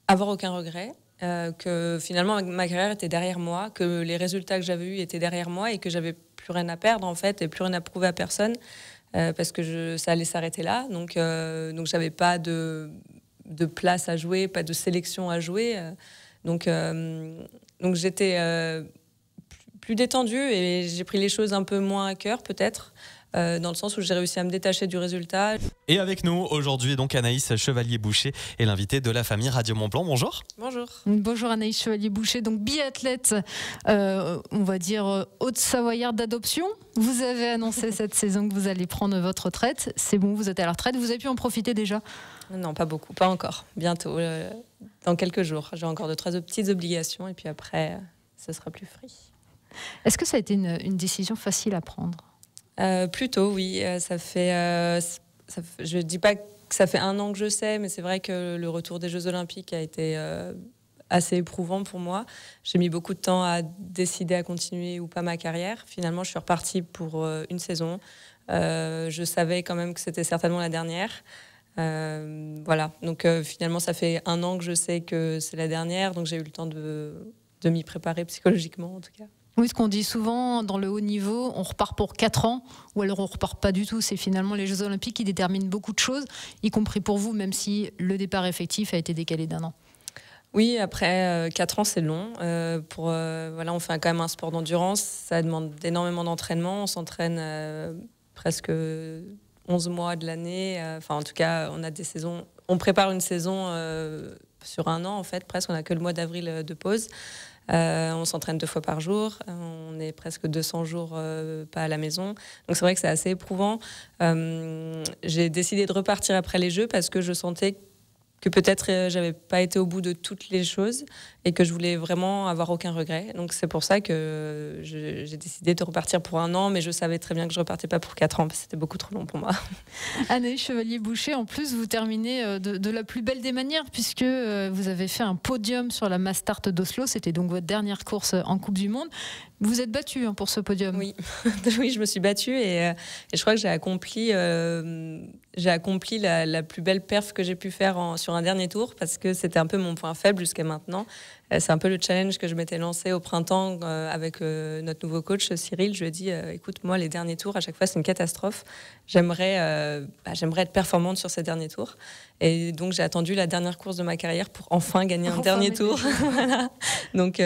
avoir aucun regret. Que finalement ma carrière était derrière moi, que les résultats que j'avais eus étaient derrière moi et que j'avais plus rien à perdre en fait et plus rien à prouver à personne parce que ça allait s'arrêter là. Donc j'avais pas de place à jouer, pas de sélection à jouer. Donc j'étais plus détendue et j'ai pris les choses un peu moins à cœur peut-être. Dans le sens où j'ai réussi à me détacher du résultat. Et avec nous aujourd'hui, donc Anaïs Chevalier-Boucher est l'invitée de la famille Radio Mont-Blanc. Bonjour. Bonjour. Bonjour Anaïs Chevalier-Boucher, donc biathlète, on va dire haute-savoyarde d'adoption. Vous avez annoncé cette saison que vous allez prendre votre retraite. C'est bon, vous êtes à la retraite, vous avez pu en profiter déjà? Non, pas beaucoup, pas encore. Bientôt, dans quelques jours. J'ai encore 2-3 petites obligations et puis après, ce sera plus free. Est-ce que ça a été une décision facile à prendre? Plutôt, oui. Je ne dis pas que ça fait 1 an que je sais, mais c'est vrai que le retour des Jeux Olympiques a été assez éprouvant pour moi. J'ai mis beaucoup de temps à décider à continuer ou pas ma carrière. Finalement, je suis repartie pour une saison. Je savais quand même que c'était certainement la dernière. Voilà. Donc finalement, ça fait 1 an que je sais que c'est la dernière, donc j'ai eu le temps de m'y préparer psychologiquement en tout cas. Oui, ce qu'on dit souvent dans le haut niveau, on repart pour 4 ans, ou alors on repart pas du tout. C'est finalement les Jeux Olympiques qui déterminent beaucoup de choses, y compris pour vous, même si le départ effectif a été décalé d'1 an. Oui, après 4 ans, c'est long. Voilà, on fait quand même un sport d'endurance. Ça demande énormément d'entraînement. On s'entraîne presque 11 mois de l'année. Enfin, en tout cas, on a des saisons. On prépare une saison sur 1 an, en fait, presque. On n'a que le mois d'avril de pause. On s'entraîne 2 fois par jour. On est presque 200 jours pas à la maison. Donc c'est vrai que c'est assez éprouvant. J'ai décidé de repartir après les Jeux parce que je sentais que peut-être j'avais pas été au bout de toutes les choses et que je voulais vraiment avoir aucun regret. Donc c'est pour ça que j'ai décidé de repartir pour 1 an, mais je savais très bien que je repartais pas pour 4 ans parce que c'était beaucoup trop long pour moi. Anaïs Chevalier-Boucher, en plus vous terminez de la plus belle des manières puisque vous avez fait un podium sur la Mass Start d'Oslo. C'était donc votre dernière course en Coupe du Monde. Vous êtes battue pour ce podium. Oui, oui, je me suis battue et je crois que j'ai accompli la plus belle perf que j'ai pu faire sur un dernier tour parce que c'était un peu mon point faible jusqu'à maintenant. C'est un peu le challenge que je m'étais lancé au printemps avec notre nouveau coach Cyril. Je lui ai dit, écoute, moi, les derniers tours, à chaque fois, c'est une catastrophe. J'aimerais être performante sur ces derniers tours. Et donc, j'ai attendu la dernière course de ma carrière pour enfin gagner un dernier tour. Voilà. Donc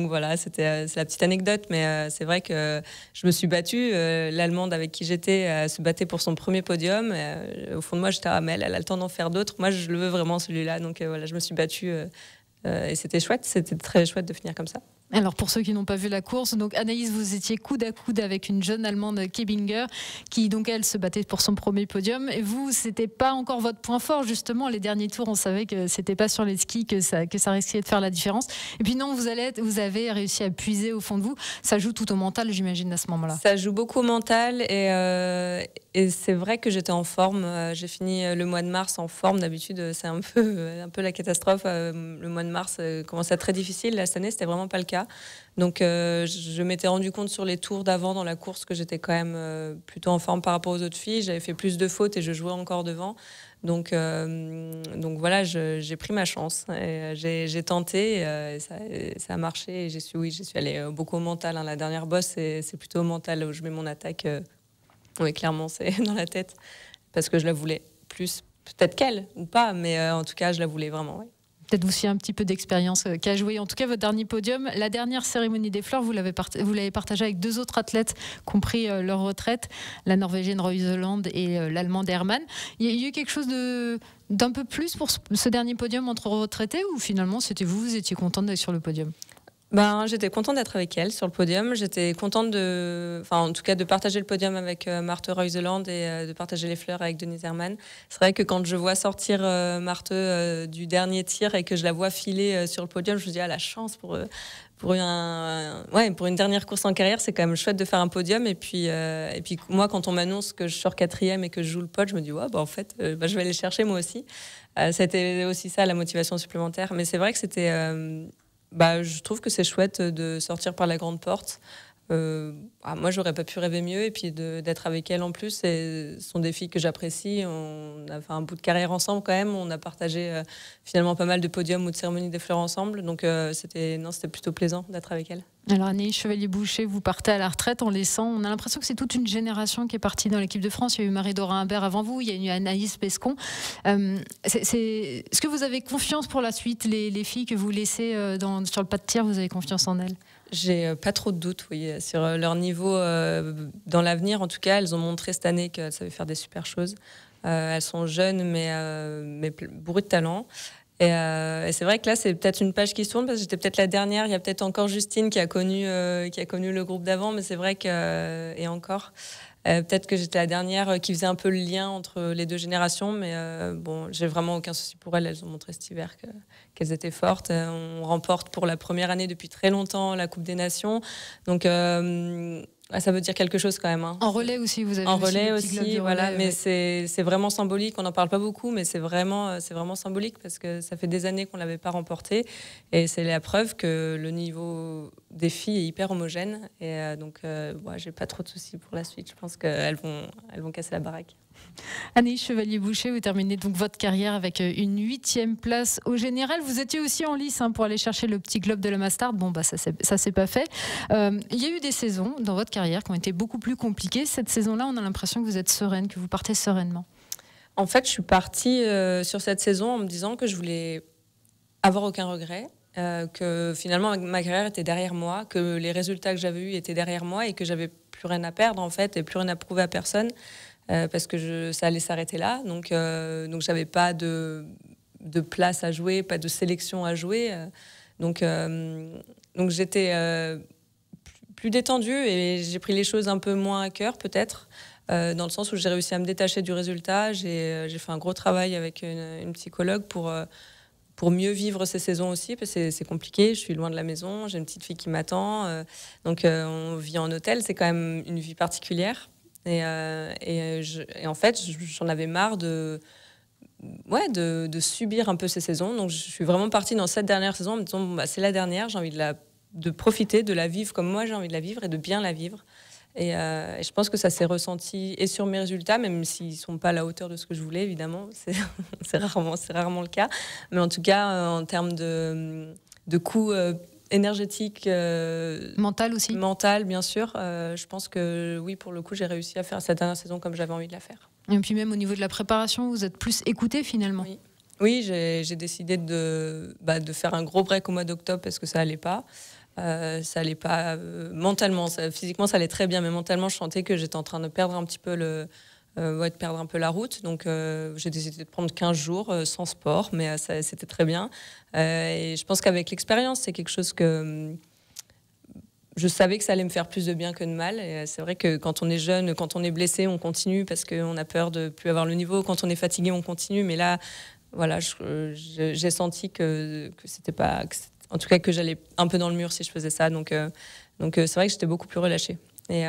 voilà, c'est la petite anecdote. Mais c'est vrai que je me suis battue. L'Allemande avec qui j'étais se battait pour son premier podium. Au fond de moi, j'étais elle a le temps d'en faire d'autres. Moi, je le veux vraiment, celui-là. Donc voilà, je me suis battue. Et c'était chouette, c'était très chouette de finir comme ça. Alors pour ceux qui n'ont pas vu la course, donc Anaïs, vous étiez coude à coude avec une jeune Allemande, Kebinger, qui donc elle se battait pour son premier podium. Et vous, c'était pas encore votre point fort justement. Les derniers tours, on savait que c'était pas sur les skis que ça risquait de faire la différence. Et puis non, vous avez réussi à puiser au fond de vous. Ça joue tout au mental, j'imagine à ce moment-là. Ça joue beaucoup au mental et c'est vrai que j'étais en forme. J'ai fini le mois de mars en forme. D'habitude, c'est un peu la catastrophe. Le mois de mars commence à être très difficile. Là, cette année, c'était vraiment pas le cas. Donc je m'étais rendu compte sur les tours d'avant dans la course que j'étais quand même plutôt en forme par rapport aux autres filles. J'avais fait plus de fautes et je jouais encore devant. Donc voilà, j'ai pris ma chance. J'ai tenté, et ça a marché. Et j'y suis allée beaucoup au mental. La dernière bosse, c'est plutôt au mental où je mets mon attaque. Oui, clairement, c'est dans la tête. Parce que je la voulais plus, peut-être qu'elle ou pas, mais en tout cas, je la voulais vraiment, oui. Peut-être aussi un petit peu d'expérience qu'a joué. En tout cas, votre dernier podium, la dernière cérémonie des fleurs, vous l'avez partagé avec 2 autres athlètes qui ont pris leur retraite, la Norvégienne Reuseland et l'Allemande Hermann. Il y a eu quelque chose d'un peu plus pour ce dernier podium entre retraités ou finalement c'était vous étiez contente d'être sur le podium? J'étais contente d'être avec elle sur le podium. J'étais contente en tout cas de partager le podium avec Marthe Reuseland et de partager les fleurs avec Denise Hermann. C'est vrai que quand je vois sortir Marthe du dernier tir et que je la vois filer sur le podium, je me dis la chance pour une dernière course en carrière, c'est quand même chouette de faire un podium. Et puis moi, quand on m'annonce que je sors 4e et que je joue le pod, je me dis en fait, je vais aller chercher moi aussi. C'était aussi ça la motivation supplémentaire. Mais c'est vrai que c'était je trouve que c'est chouette de sortir par la grande porte. moi, j'aurais pas pu rêver mieux. Et puis d'être avec elle en plus, ce sont des filles que j'apprécie. On a fait un bout de carrière ensemble quand même. On a partagé finalement pas mal de podiums ou de cérémonies des fleurs ensemble. Donc c'était plutôt plaisant d'être avec elle. Alors Anaïs Chevalier-Boucher, vous partez à la retraite en laissant, on a l'impression que c'est toute une génération qui est partie dans l'équipe de France. Il y a eu Marie-Dora Imbert avant vous, il y a eu Anaïs Pescon. Est-ce que vous avez confiance pour la suite, les filles que vous laissez sur le pas de tir, vous avez confiance en elles? J'ai pas trop de doutes, oui, sur leur niveau dans l'avenir. En tout cas, elles ont montré cette année qu'elles savaient faire des super choses. Elles sont jeunes, mais bourrées de talent. Et c'est vrai que là, c'est peut-être une page qui se tourne parce que j'étais peut-être la dernière. Il y a peut-être encore Justine qui a connu le groupe d'avant, mais c'est vrai que et encore. Peut-être que j'étais la dernière qui faisait un peu le lien entre les deux générations, mais bon, j'ai vraiment aucun souci pour elles. Elles ont montré cet hiver qu'elles étaient fortes. On remporte pour la première année depuis très longtemps la Coupe des Nations. Donc, ça veut dire quelque chose quand même. Hein. En relais aussi, vous avez en aussi relais le petit globe aussi, du voilà. relais, Mais ouais. c'est vraiment symbolique. On n'en parle pas beaucoup, mais c'est vraiment symbolique parce que ça fait des années qu'on l'avait pas remporté, et c'est la preuve que le niveau des filles est hyper homogène. Et donc, j'ai pas trop de soucis pour la suite. Je pense qu'elles vont casser la baraque. Anaïs Chevalier-Boucher, vous terminez donc votre carrière avec une 8e place au général. Vous étiez aussi en lice pour aller chercher le petit globe de la Mastard. Bon, ça s'est pas fait. Il y a eu des saisons dans votre carrière qui ont été beaucoup plus compliquées. Cette saison-là, on a l'impression que vous êtes sereine, que vous partez sereinement. En fait, je suis partie sur cette saison en me disant que je voulais avoir aucun regret. Que finalement ma carrière était derrière moi, que les résultats que j'avais eus étaient derrière moi et que j'avais plus rien à perdre en fait et plus rien à prouver à personne. Parce que ça allait s'arrêter là. Donc j'avais pas de place à jouer, pas de sélection à jouer. Donc j'étais plus détendue et j'ai pris les choses un peu moins à cœur, peut-être, dans le sens où j'ai réussi à me détacher du résultat. J'ai fait un gros travail avec une psychologue pour mieux vivre ces saisons aussi, parce que c'est compliqué. Je suis loin de la maison, j'ai une petite fille qui m'attend. Donc on vit en hôtel, c'est quand même une vie particulière. Et en fait, j'en avais marre de subir un peu ces saisons. Donc, je suis vraiment partie dans cette dernière saison en me disant, c'est la dernière, j'ai envie de profiter, de la vivre comme moi j'ai envie de la vivre et de bien la vivre. Et je pense que ça s'est ressenti et sur mes résultats, même s'ils ne sont pas à la hauteur de ce que je voulais, évidemment. C'est rarement le cas. Mais en tout cas, en termes de coûts énergétique, mental aussi. Mental, bien sûr. Je pense que oui, pour le coup, j'ai réussi à faire cette dernière saison comme j'avais envie de la faire. Et puis même au niveau de la préparation, vous êtes plus écouté finalement. Oui, j'ai décidé de faire un gros break au mois d'octobre parce que ça allait pas. Ça allait pas mentalement. Physiquement, ça allait très bien, mais mentalement, je sentais que j'étais en train de perdre un petit peu de perdre un peu la route. Donc, j'ai décidé de prendre 15 jours sans sport, mais c'était très bien. Et je pense qu'avec l'expérience, c'est quelque chose que je savais que ça allait me faire plus de bien que de mal. Et c'est vrai que quand on est jeune, quand on est blessé, on continue parce qu'on a peur de plus avoir le niveau. Quand on est fatigué, on continue. Mais là, voilà, j'ai senti que c'était pas... En tout cas, que j'allais un peu dans le mur si je faisais ça. Donc c'est vrai que j'étais beaucoup plus relâchée. Et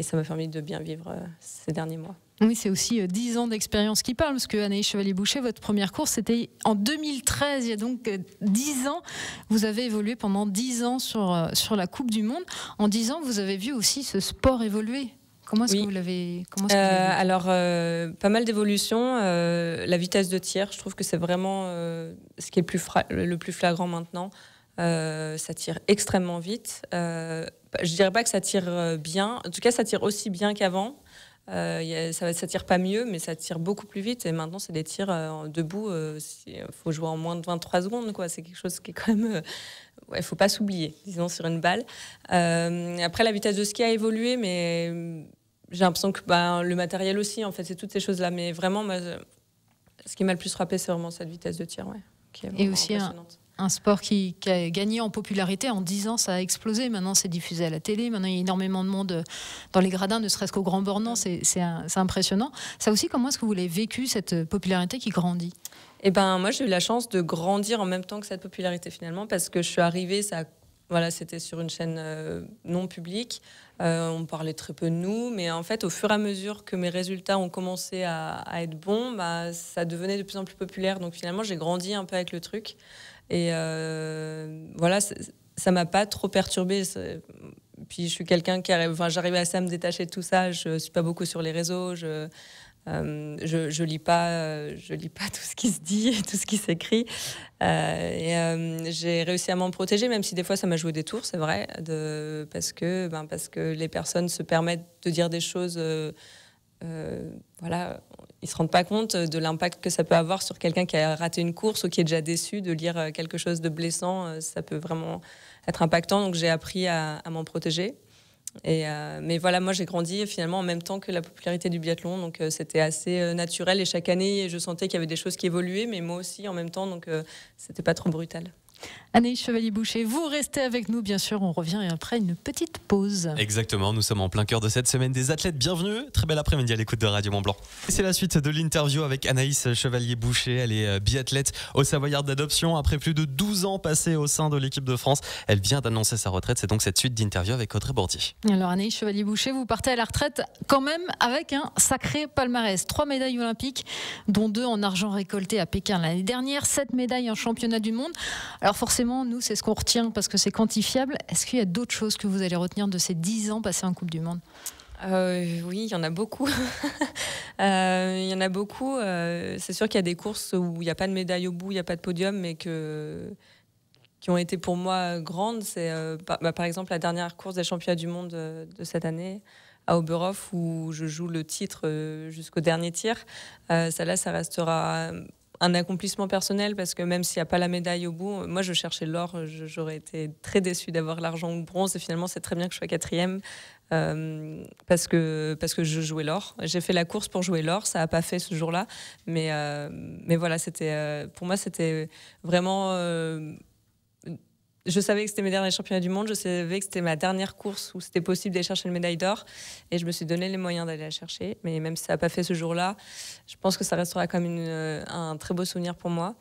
ça m'a permis de bien vivre ces derniers mois. Oui, c'est aussi 10 ans d'expérience qui parlent, parce que Anaïs Chevalier-Boucher, votre première course, c'était en 2013. Il y a donc 10 ans. Vous avez évolué pendant 10 ans sur la Coupe du Monde. En 10 ans, vous avez vu aussi ce sport évoluer. Comment est-ce que vous l'avez alors, pas mal d'évolutions. La vitesse de tir, je trouve que c'est vraiment ce qui est le plus flagrant maintenant. Ça tire extrêmement vite. Je dirais pas que ça tire bien. En tout cas, ça tire aussi bien qu'avant. Ça tire pas mieux, mais ça tire beaucoup plus vite. Et maintenant, c'est des tirs debout. Il faut jouer en moins de 23 secondes, quoi. C'est quelque chose qui est quand même... faut pas s'oublier, disons, sur une balle. Après, la vitesse de ski a évolué, mais j'ai l'impression que le matériel aussi, en fait, c'est toutes ces choses-là. Mais vraiment, ce qui m'a le plus frappé, c'est vraiment cette vitesse de tir, qui est vraiment impressionnante. Un sport qui a gagné en popularité. En 10 ans, ça a explosé. Maintenant, c'est diffusé à la télé. Maintenant, il y a énormément de monde dans les gradins, ne serait-ce qu'au Grand Bornand. C'est impressionnant. Ça aussi, comment est-ce que vous l'avez vécu, cette popularité qui grandit ? Moi, j'ai eu la chance de grandir en même temps que cette popularité, finalement, parce que je suis arrivée, c'était sur une chaîne non publique. On parlait très peu de nous, mais en fait, au fur et à mesure que mes résultats ont commencé à être bons, ça devenait de plus en plus populaire. Donc finalement, j'ai grandi un peu avec le truc. Et ça m'a pas trop perturbée. Puis je suis quelqu'un qui j'arrive assez à me détacher de tout ça. Je suis pas beaucoup sur les réseaux. Je lis pas tout ce qui se dit et tout ce qui s'écrit. J'ai réussi à m'en protéger, même si des fois ça m'a joué des tours, c'est vrai, parce que les personnes se permettent de dire des choses. Voilà, ils se rendent pas compte de l'impact que ça peut avoir sur quelqu'un qui a raté une course ou qui est déjà déçu de lire quelque chose de blessant. Ça peut vraiment être impactant. Donc j'ai appris à m'en protéger. Mais voilà, moi j'ai grandi finalement en même temps que la popularité du biathlon, donc c'était assez naturel. Et chaque année, je sentais qu'il y avait des choses qui évoluaient, mais moi aussi en même temps, donc c'était pas trop brutal. Anaïs Chevalier-Boucher, vous restez avec nous, bien sûr, on revient après une petite pause. Exactement, nous sommes en plein cœur de cette semaine des athlètes. Bienvenue, très bel après-midi à l'écoute de Radio Mont-Blanc. C'est la suite de l'interview avec Anaïs Chevalier-Boucher. Elle est biathlète au Savoyard d'adoption. Après plus de 12 ans passés au sein de l'équipe de France, elle vient d'annoncer sa retraite. C'est donc cette suite d'interview avec Audrey Bourdier. Alors Anaïs Chevalier-Boucher, vous partez à la retraite quand même avec un sacré palmarès. 3 médailles olympiques, dont 2 en argent récolté à Pékin l'année dernière, 7 médailles en championnat du monde. Alors forcément, nous, c'est ce qu'on retient parce que c'est quantifiable. Est-ce qu'il y a d'autres choses que vous allez retenir de ces 10 ans passés en Coupe du Monde ? Oui, il y en a beaucoup. Il y en a beaucoup. C'est sûr qu'il y a des courses où il n'y a pas de médaille au bout, il n'y a pas de podium, mais qui ont été pour moi grandes. C'est par exemple la dernière course des championnats du monde de cette année à Oberhof, où je joue le titre jusqu'au dernier tir. Celle-là, ça restera un accomplissement personnel, parce que même s'il n'y a pas la médaille au bout, moi je cherchais l'or, j'aurais été très déçue d'avoir l'argent ou le bronze, et finalement c'est très bien que je sois 4e, parce que je jouais l'or. J'ai fait la course pour jouer l'or, ça n'a pas fait ce jour-là, mais voilà, pour moi c'était vraiment... Je savais que c'était mes derniers championnats du monde, je savais que c'était ma dernière course où c'était possible d'aller chercher une médaille d'or, et je me suis donné les moyens d'aller la chercher. Mais même si ça n'a pas fait ce jour-là, je pense que ça restera comme un très beau souvenir pour moi.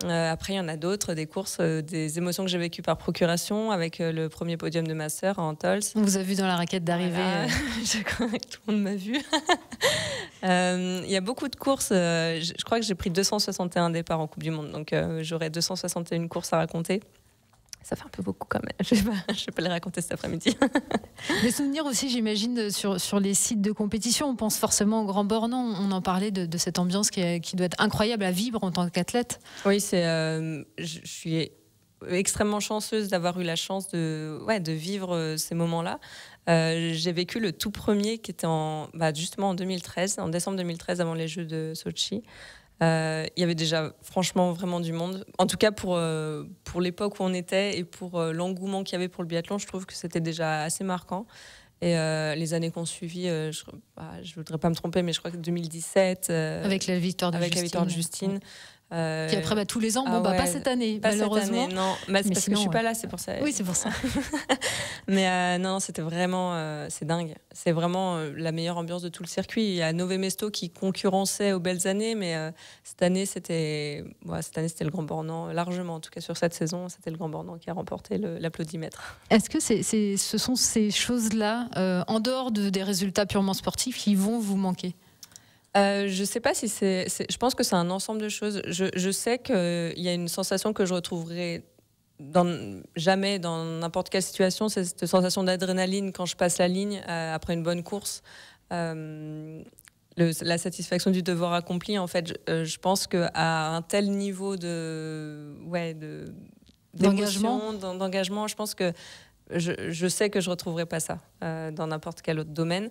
Après, il y en a d'autres, des courses, des émotions que j'ai vécues par procuration, avec le premier podium de ma sœur à Antols. On vous a vu dans la raquette d'arrivée. Voilà. Je crois que tout le monde m'a vu. Il y a beaucoup de courses. Je crois que j'ai pris 261 départs en Coupe du Monde, donc j'aurai 261 courses à raconter. Ça fait un peu beaucoup quand même. Je vais pas les raconter cet après-midi. Des souvenirs aussi, j'imagine, sur les sites de compétition. On pense forcément au Grand Bornand. On en parlait de cette ambiance qui doit être incroyable à vivre en tant qu'athlète. Oui, je suis extrêmement chanceuse d'avoir eu la chance de vivre ces moments-là. J'ai vécu le tout premier qui était justement en 2013, en décembre 2013, avant les Jeux de Sochi. Il y avait déjà franchement vraiment du monde. En tout cas pour l'époque où on était et pour l'engouement qu'il y avait pour le biathlon, je trouve que c'était déjà assez marquant. Et les années qu'on suivi, je voudrais pas me tromper, mais je crois que 2017... avec la victoire de Justine. Puis après, tous les ans, pas cette année, malheureusement. Cette année, non, parce que je suis pas là, c'est pour ça. Oui, c'est pour ça. Mais non, c'était vraiment, c'est dingue. C'est vraiment la meilleure ambiance de tout le circuit. Il y a Nové Mesto qui concurrençait aux belles années, mais cette année, c'était le Grand Bornand, largement. En tout cas, sur cette saison, c'était le Grand Bornand qui a remporté l'applaudimètre. Est-ce que ce sont ces choses-là, en dehors des résultats purement sportifs, qui vont vous manquer ? Je sais pas si je pense que c'est un ensemble de choses. Je sais qu'il y a une sensation que je retrouverai jamais dans n'importe quelle situation, c'est cette sensation d'adrénaline quand je passe la ligne après une bonne course. La satisfaction du devoir accompli, en fait, je pense qu'à un tel niveau d'engagement, je pense que je sais que je retrouverai pas ça dans n'importe quel autre domaine.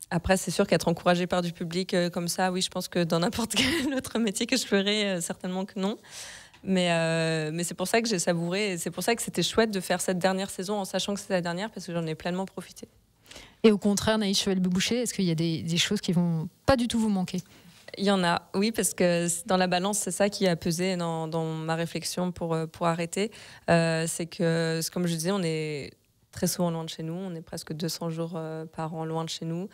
Après, c'est sûr qu'être encouragé par du public comme ça, oui, je pense que dans n'importe quel autre métier que je ferais, certainement que non. Mais c'est pour ça que j'ai savouré, et c'est pour ça que c'était chouette de faire cette dernière saison en sachant que c'était la dernière, parce que j'en ai pleinement profité. Et au contraire, Anaïs Chevalier-Boucher, est-ce qu'il y a des choses qui vont pas du tout vous manquer ? Il y en a, oui, parce que dans la balance, c'est ça qui a pesé dans ma réflexion pour arrêter. C'est que, comme je disais, on est très souvent loin de chez nous. On est presque 200 jours par an loin de chez nous.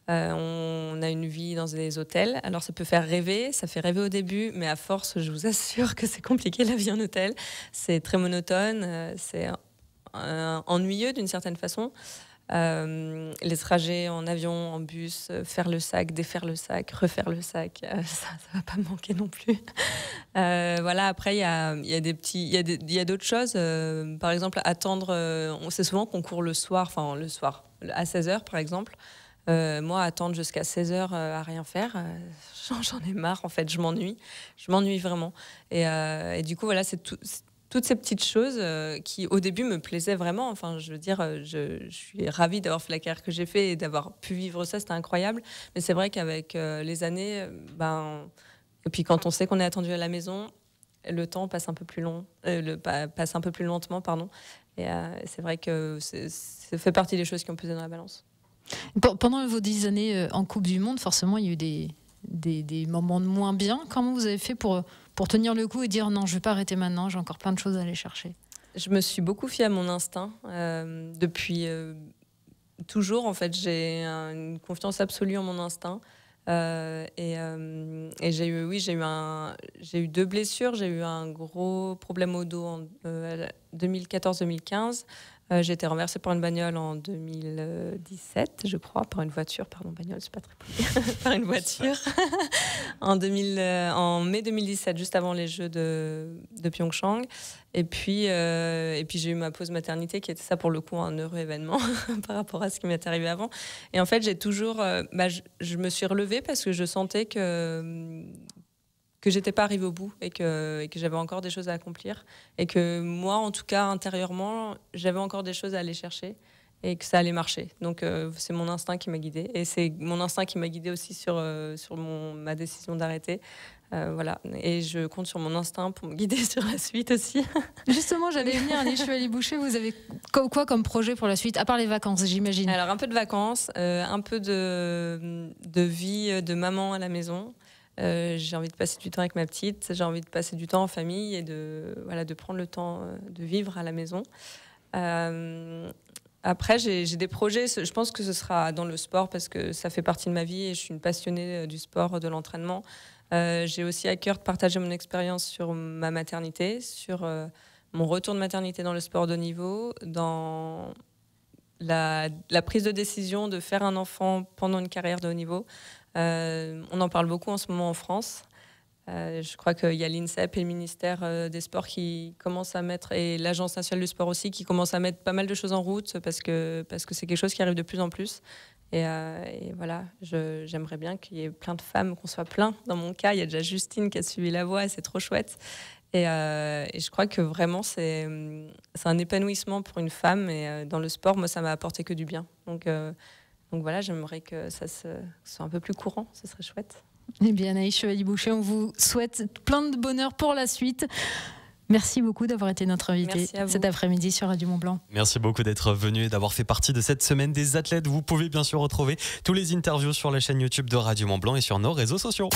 On a une vie dans des hôtels. Alors ça peut faire rêver, ça fait rêver au début, mais à force, je vous assure que c'est compliqué la vie en hôtel. C'est très monotone, c'est ennuyeux d'une certaine façon. Les trajets en avion, en bus, faire le sac, défaire le sac, refaire le sac, ça va pas me manquer non plus. Voilà, après, il y a d'autres choses. Par exemple, attendre, on sait souvent qu'on court le soir, à 16h par exemple. Moi, attendre jusqu'à 16h à rien faire, j'en ai marre en fait, je m'ennuie vraiment. Et du coup, voilà, toutes ces petites choses qui au début me plaisaient vraiment. Enfin, je veux dire, je suis ravie d'avoir fait la carrière que j'ai fait et d'avoir pu vivre ça, c'était incroyable. Mais c'est vrai qu'avec les années, et puis quand on sait qu'on est attendu à la maison, le temps passe un peu plus passe un peu plus lentement, pardon. Et c'est vrai que ça fait partie des choses qui ont pesé dans la balance. Pendant vos 10 années en Coupe du Monde, forcément, il y a eu des moments de moins bien. Comment vous avez fait pour tenir le coup et dire non, je ne vais pas arrêter maintenant, j'ai encore plein de choses à aller chercher? Je me suis beaucoup fiée à mon instinct. Depuis toujours, en fait, j'ai une confiance absolue en mon instinct. Et j'ai eu 2 blessures. J'ai eu un gros problème au dos en 2014-2015. J'ai été renversée par une bagnole en 2017, je crois, par une voiture. Pardon, bagnole, c'est pas très poli. Par une voiture. En mai 2017, juste avant les Jeux de Pyeongchang. Et puis j'ai eu ma pause maternité, qui était ça pour le coup un heureux événement par rapport à ce qui m'était arrivé avant. Et en fait, j'ai toujours, je me suis relevée parce que je sentais que j'étais pas arrivée au bout et que j'avais encore des choses à accomplir et que moi, en tout cas intérieurement, j'avais encore des choses à aller chercher et que ça allait marcher. Donc c'est mon instinct qui m'a guidée et c'est mon instinct qui m'a guidée aussi sur ma décision d'arrêter. Voilà, et je compte sur mon instinct pour me guider sur la suite aussi. Justement, j'allais venir, Anaïs Chevalier-Boucher, vous avez quoi comme projet pour la suite, à part les vacances, j'imagine? Alors un peu de vacances, un peu de vie de maman à la maison. J'ai envie de passer du temps avec ma petite, j'ai envie de passer du temps en famille et de prendre le temps de vivre à la maison. Après, j'ai des projets, je pense que ce sera dans le sport parce que ça fait partie de ma vie et je suis une passionnée du sport, de l'entraînement. J'ai aussi à cœur de partager mon expérience sur ma maternité, sur mon retour de maternité dans le sport de haut niveau, dans la prise de décision de faire un enfant pendant une carrière de haut niveau. On en parle beaucoup en ce moment en France. Je crois qu'il y a l'INSEP et le ministère des Sports qui commencent à mettre, et l'Agence nationale du sport aussi, qui commencent à mettre pas mal de choses en route parce que c'est quelque chose qui arrive de plus en plus. Et voilà, j'aimerais bien qu'il y ait plein de femmes, qu'on soit plein. Dans mon cas, il y a déjà Justine qui a suivi la voie et c'est trop chouette. Et je crois que vraiment, c'est un épanouissement pour une femme. Et dans le sport, moi, ça m'a apporté que du bien. Donc voilà, j'aimerais que ça soit un peu plus courant, ce serait chouette. Eh bien, Anaïs Chevalier-Boucher, on vous souhaite plein de bonheur pour la suite. Merci beaucoup d'avoir été notre invitée cet après-midi sur Radio Mont-Blanc. Merci beaucoup d'être venu et d'avoir fait partie de cette semaine des athlètes. Vous pouvez bien sûr retrouver tous les interviews sur la chaîne YouTube de Radio Mont-Blanc et sur nos réseaux sociaux.